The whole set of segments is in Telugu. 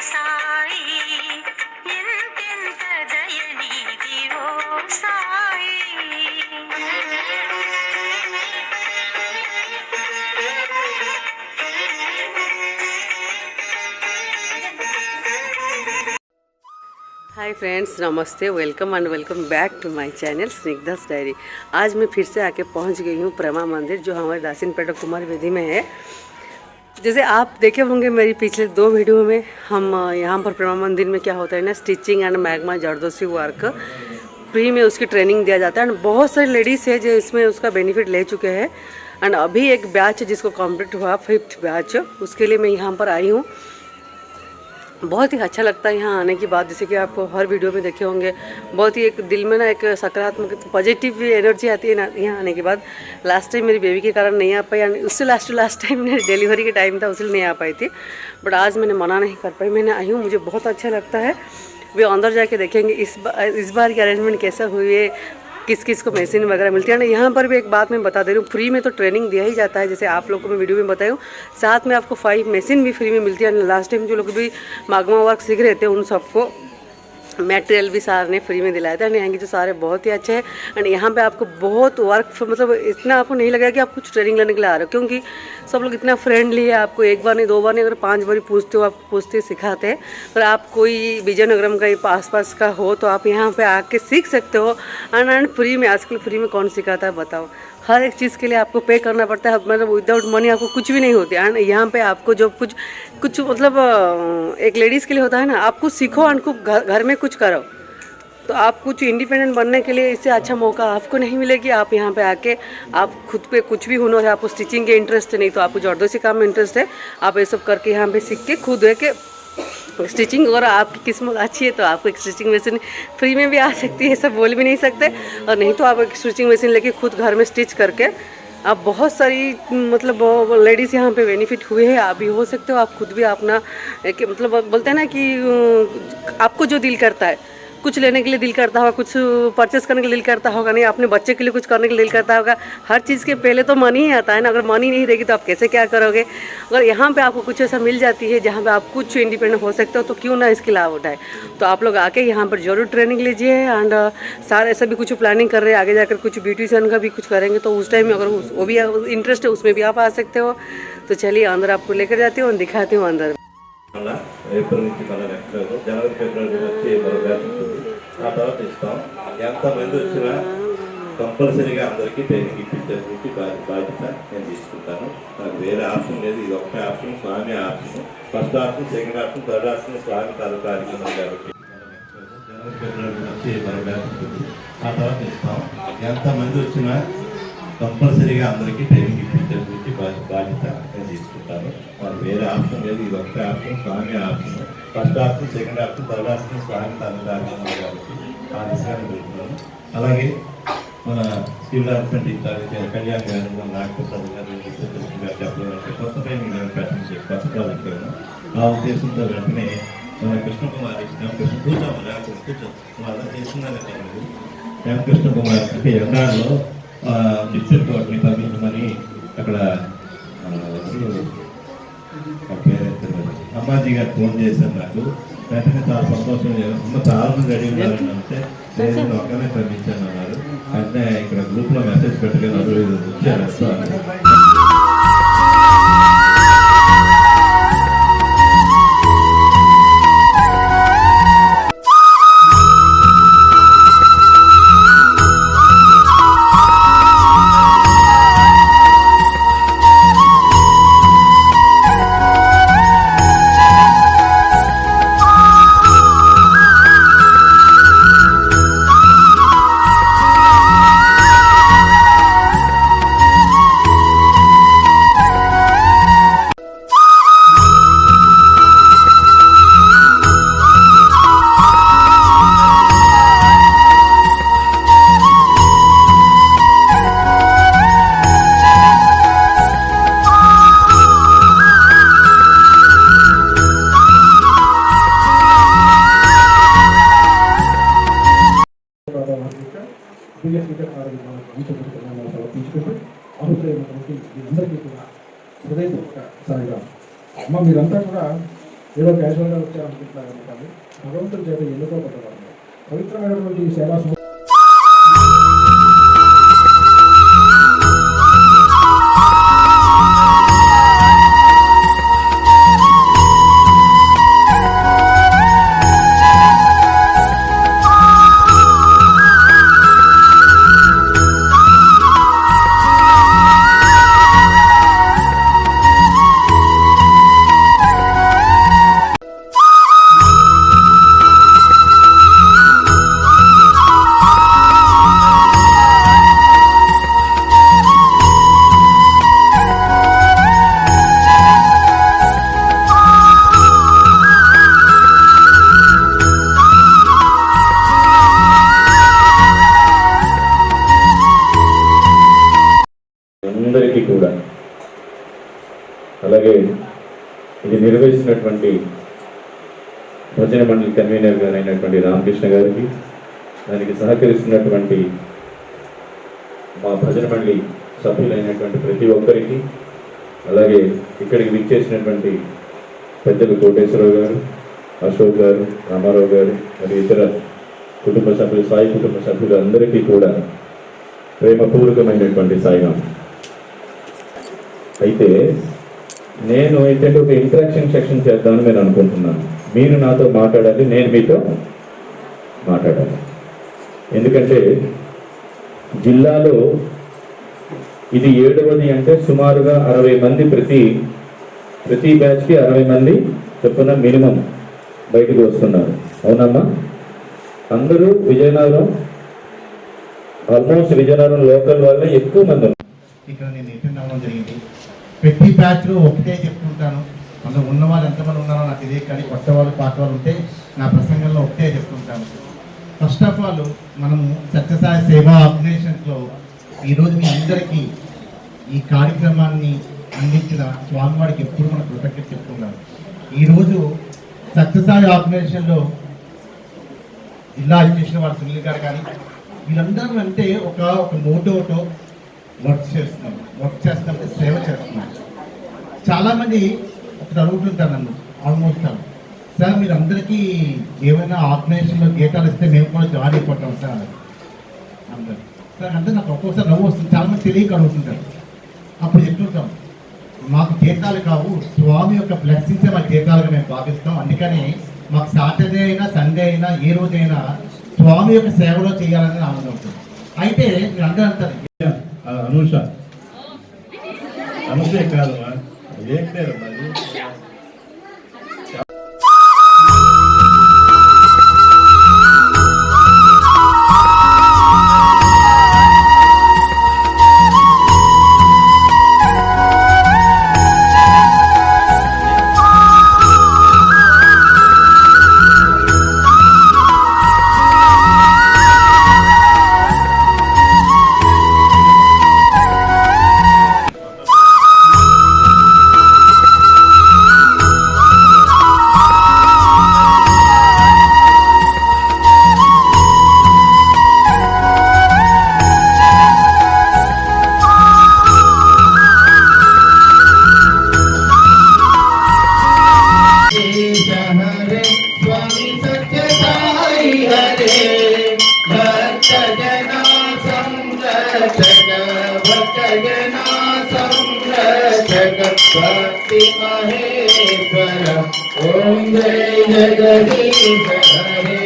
సాయి ఎంతెంత దయనీది ఓ సాయి. हाय फ्रेंड्स, नमस्ते, welcome and welcome back to my channel Snigdha's diary. आज मैं फिर से आके पहुंच गई हूं प्रमा मंदिर, जो हमारे दासिनपेटा कुमार वेदी में है। जैसे आप देखे होंगे मेरी पिछले 2 वीडियो में, हम यहाँ पर प्रमा मंदिर में क्या होता है ना, stitching and magma zardozi work free में उसकी ट्रेनिंग दिया जाता है। एंड बहुत सारी लेडीज़ है जो इसमें उसका बेनिफिट ले चुके हैं। एंड अभी एक बैच जिसको कंप्लीट हुआ 5th बैच, उसके लिए मैं यहाँ पर आई हूँ। बहुत ही अच्छा लगता है यहाँ आने की बात। जैसे कि आप हर वीडियो में देखे होंगे, बहुत ही एक दिल में ना एक सकारात्मक पॉजिटिव एनर्जी आती है ना यहाँ आने के बाद। लास्ट टाइम मेरी बेबी के कारण नहीं आ पाई, उससे लास्ट टाइम मेरे डिलीवरी के टाइम था, उसलिए नहीं आ पाई थी। बट आज मैंने मना नहीं कर पाई, मैंने आई हूँ, मुझे बहुत अच्छा लगता है। वे अंदर जाके देखेंगे इस बार की अरेंजमेंट कैसा हुई है, किस किस को मशीन वगैरह मिलती है ना। यहाँ पर भी एक बात मैं बता दे रही हूँ, फ्री में तो ट्रेनिंग दिया ही जाता है, जैसे आप लोगों को मैं वीडियो में बताई हूँ। साथ में आपको 5 मशीन भी फ्री में मिलती है। लास्ट टाइम जो लोग भी मैग्मा वर्क सीख रहे थे उन सबको मटेरियल भी सार ने फ्री में दिलाया था। यहाँ के जो सारे बहुत ही अच्छे हैं। एंड यहाँ पे आपको बहुत वर्क, मतलब इतना आपको नहीं लगेगा कि आप कुछ ट्रेनिंग लेने के लिए आ रहे हो, क्योंकि सब लोग इतना फ्रेंडली है। आपको 1 बार नहीं 2 बार नहीं, अगर 5 बार पूछते हो, आप पूछते सिखाते हैं। पर आप कोई विजयनगरम का आसपास का हो तो आप यहाँ पे आके सीख सकते हो। एंड फ्री में, आजकल फ्री में कौन सिखाता है बताओ। हर एक चीज़ के लिए आपको पे करना पड़ता है, मतलब विदाउट मनी आपको कुछ भी नहीं होती। एंड यहाँ पे आपको जो कुछ मतलब एक लेडीज़ के लिए होता है ना, आप कुछ सीखो एंड कुछ घर में कुछ करो, तो आप कुछ इंडिपेंडेंट बनने के लिए इससे अच्छा मौका आपको नहीं मिलेगी। आप यहाँ पे आके आप खुद पे कुछ भी हुनर है, आपको स्टिचिंग के इंटरेस्ट है, नहीं तो आपको जरदोसी काम में इंटरेस्ट है, आप ये सब करके यहाँ पे सीख के खुद है कि स्टिचिंग, अगर आपकी किस्मत अच्छी है तो आपको एक स्टिचिंग मशीन फ्री में भी आ सकती है, सब बोल भी नहीं सकते। और नहीं तो आप एक स्टिचिंग मशीन लेके खुद घर में स्टिच करके आप बहुत सारी मतलब लेडीज़ यहाँ पे बेनिफिट हुए हैं। आप भी हो सकते हो, आप खुद भी अपना एक मतलब बोलते हैं ना कि आपको जो दिल करता है, कुछ लेने के लिए दिल करता होगा, कुछ परचेस करने के लिए दिल करता होगा, नहीं अपने बच्चे के लिए कुछ करने के लिए दिल करता होगा। हर चीज़ के पहले तो मनी ही आता है ना। अगर मनी नहीं रहेगी तो आप कैसे क्या करोगे। अगर यहाँ पे आपको कुछ ऐसा मिल जाती है जहाँ पे आप कुछ इंडिपेंडेंट हो सकते हो, तो क्यों ना इसकी लाभ उठाए। तो आप लोग आके यहाँ पर जरूर ट्रेनिंग लीजिए। एंड सारे ऐसा भी कुछ प्लानिंग कर रहे हैं, आगे जाकर कुछ ब्यूटिशियन का भी कुछ करेंगे, तो उस टाइम में अगर वो भी इंटरेस्ट है उसमें भी आप आ सकते हो। तो चलिए अंदर आपको लेकर जाती हूँ और दिखाती हूँ अंदर। ఏప్రిల్ నుంచి మన నెక్స్ట్ జనవరి ఫిబ్రవరి వచ్చి మరో బ్యాచ్ ఉంటుంది. ఆ తర్వాత ఇస్తాం. ఎంతమంది వచ్చినా కంపల్సరీగా అందరికీ ట్రైనింగ్ ఇప్పించేందుకు బాధ్యత నేను తీసుకుంటాను. నాకు వేరే ఆప్షన్ లేదు, ఇది ఒకటే ఆప్షన్, స్వామి option. First option, second option, third option స్వామి తాలూకా కార్యక్రమం కాబట్టి జనవరి ఫిబ్రవరి వచ్చి మరో బ్యాచ్ ఉంటుంది. ఆ తర్వాత ఇస్తాం. ఎంతమంది వచ్చినా కంపల్సరీగా అందరికీ ట్రైనింగ్ ఇప్పించేందుకు బాధ్యత నేను తీసుకుంటాను. నాకు వేరే ఆప్షన్ లేదు, ఇది ఒకటే ఆప్షన్, స్వామి option. First option, second option, third option స్వామి తాలూకా కార్యక్రమం కాబట్టి ఆ దిశగా వెళ్తున్నాను. అలాగే మన సివిల్ డెవలప్మెంట్ ఇన్ఛార్జ్ కళ్యాణ్ గారు, నాగప్రసాద్ గారు, గారు చెప్పాలంటే కొత్త ట్రైనింగ్ పెట్టండి, కొత్త ప్రాజెక్ట్ కదా. ఆ ఉద్దేశంతో వెంటనే మన కృష్ణకుమార్ కూర్చో అలా చేస్తున్నారంటే కృష్ణకుమార్ అంటే ఎండాడలో డిస్ట్రిక్ట్ కోర్టుని పంపించమని అక్కడ అమ్మాజీ గారు ఫోన్ చేశారు నాకు. వెంటనే చాలా సంతోషం, చాలా మంది రెడీ ఉన్నారని అంటే నేను ఒక్కనే పంపించాను అన్నారు. అంటే ఇక్కడ గ్రూప్లో మెసేజ్ పెట్టగలరు వచ్చారు. సమర్పించుకుంటూ అభిప్రాయమైనటువంటి మీ అందరికీ కూడా హృదయపూర్వక సాయిగా అమ్మ, మీరంతా కూడా ఏదో క్యాజువల్గా వచ్చారనుకుంటున్నారు కానీ భగవంతుడి చేత ఎన్నుకోబడ్డవారు. పవిత్రమైనటువంటి ఈ సేవా అందరికీ కూడా, అలాగే ఇది నిర్వహిస్తున్నటువంటి భజన మండలి కన్వీనర్ గారైనటువంటి రామకృష్ణ గారికి, దానికి సహకరిస్తున్నటువంటి మా భజన మండలి సభ్యులైనటువంటి ప్రతి ఒక్కరికి, అలాగే ఇక్కడికి విచ్చేసినటువంటి పెద్దలు కోటేశ్వరరావు గారు, అశోక్ గారు, రామారావు గారు, మరియు ఇతర కుటుంబ సభ్యులు, సాయి కుటుంబ సభ్యులు అందరికీ కూడా ప్రేమపూర్వకమైనటువంటి సాయిరాం. అయితే నేను ఏంటంటే ఒక ఇంటరాక్షన్ సెక్షన్ చేద్దామని నేను అనుకుంటున్నాను. మీరు నాతో మాట్లాడాలి, నేను మీతో మాట్లాడాలి. ఎందుకంటే జిల్లాలో ఇది 7వది అంటే సుమారుగా 60 మంది ప్రతి బ్యాచ్కి 60 మంది చొప్పున మినిమం బయటకు వస్తున్నారు. అవునమ్మా? అందరూ విజయనగరం, ఆల్మోస్ట్ విజయనగరం లోకల్ వాళ్ళే ఎక్కువ మంది ఉన్నారు. ఇక్కడ నేను అటెండ్ అవ్వడం జరిగింది. ప్రతి బ్యాచ్లో ఒకటే చెప్తుంటాను, అందులో ఉన్న వాళ్ళు ఎంతమంది ఉన్నారో నాకు తెలియదు, కానీ కొత్త వాళ్ళు పాత వాళ్ళు ఉంటే నా ప్రసంగంలో ఒకటే చెప్తుంటాను. ఫస్ట్ ఆఫ్ ఆల్ మనము సత్యసాయి సేవా ఆర్గనైజేషన్స్లో ఈరోజు మీ అందరికీ ఈ కార్యక్రమాన్ని అందించిన స్వామివారికి ఎప్పుడు మన కృతజ్ఞత చెప్తున్నాను. ఈరోజు సత్యసాయి ఆర్గనైజేషన్లో జిల్లా అధ్యక్షుడు వారు సునీల్ గారు కానీ వీళ్ళందరూ అంటే ఒక మోటోతో వర్క్ చేస్తాం, సేవ చేస్తున్నాం. చాలామంది ఒకటి అడుగుతుంటారు నన్ను, ఆల్మోస్ట్ సార్ మీరు అందరికీ ఏమైనా ఆర్గనైజేషన్లో గీతాలు ఇస్తే మేము కూడా జాయిన్ అయిపోతాం సార్ అందరు. సార్ అంటే నాకు ఒక్కొక్కసారి నవ్వు వస్తుంది, చాలామంది తెలియక అడుగుతుంటారు. అప్పుడు చెప్తుంటాం, మాకు గీతాలు కావు, స్వామి యొక్క బ్లెస్సింగ్సే మా గీతాలుగా మేము భావిస్తాం. అందుకని మాకు సాటర్డే అయినా సండే అయినా ఏ రోజైనా స్వామి యొక్క సేవలో చేయాలని ఆనందం ఉంటుంది. అయితే మీరు అందరూ అంటారు అనుసే కాదు ఏం పేరు మరి भक्ति महेश्वर ओम जय जगदीश हरे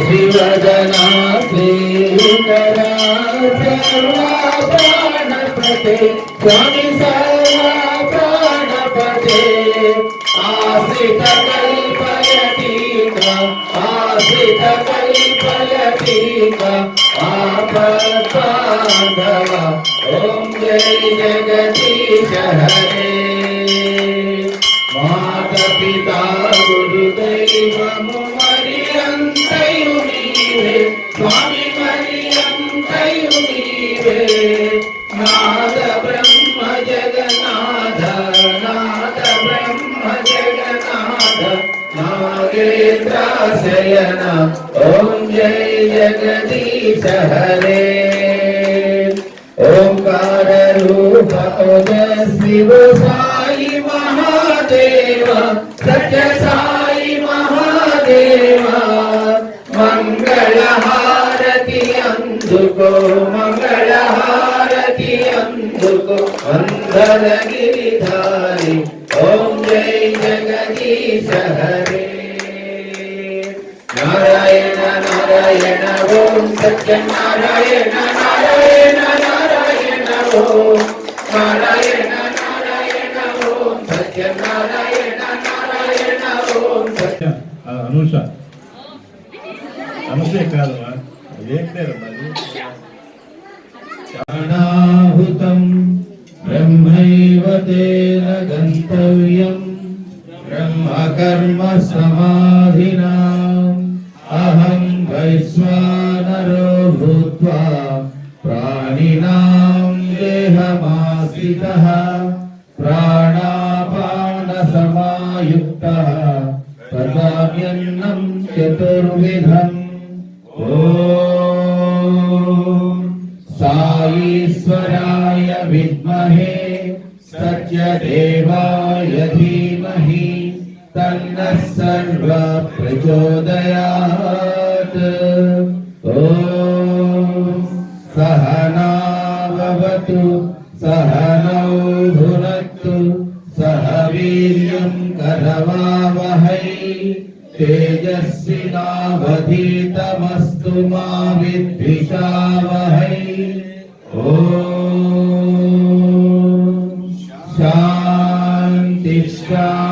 श्रीवदना श्रीकरा सर्वा प्राणपते स्वामी सर्वा प्राणपते आश्रित कल्पयतीका आश्रित कल्पयतीका आपद्बांधवा ओम जय जगदीश हरे माता पिता गुरुदैवमु मरियंतयु नीवे स्वामी मरियंतयु नीवे नाद ब्रह्म जगन्नाथ नाद ब्रह्म जगन्नाथ नागेन्द्र शयन ओम जय जगदीश हरे ओंकार रूप ओजस्वी साई महादेव సత్య సాయి మహాదేవా మంగళహారతి అందుకో మంగళహారతి అందుకో వందన గిరిధారి ఓం జై జగదీశ హరే నారాయణ నారాయణ ఓం సత్యనారాయణ నారాయణ నారాయణ ఓం నారాయణ నారాయణ ఓం సత్యనారాయణ నారాయణ ఓం సత్య అనూష అనసూయ కాదమ్మా ఏం పేరు మరి ప్రాణాహుతం బ్రహ్మైవ తేన గంతవ్యం బ్రహ్మకర్మ సమాధినా అహం వైశ్వానరో భూత్వా ప్రాణినాం దేహమాశ్రితః ప్రాణాపాన సమాయుక్తః పదామ్యన్నం చతుర్విధం ఓం సాయీశ్వరాయ విద్మహే సత్యదేవాయ ధీమహి తన్నః సర్వ ప్రచోదయాత్ ఓం సహనావతు సహనౌ భునక్తు సహ వీర్యం కరవావహై తేజస్వినావధీతమస్తు మా విద్విషావహై ఓం శాంతి శాంతి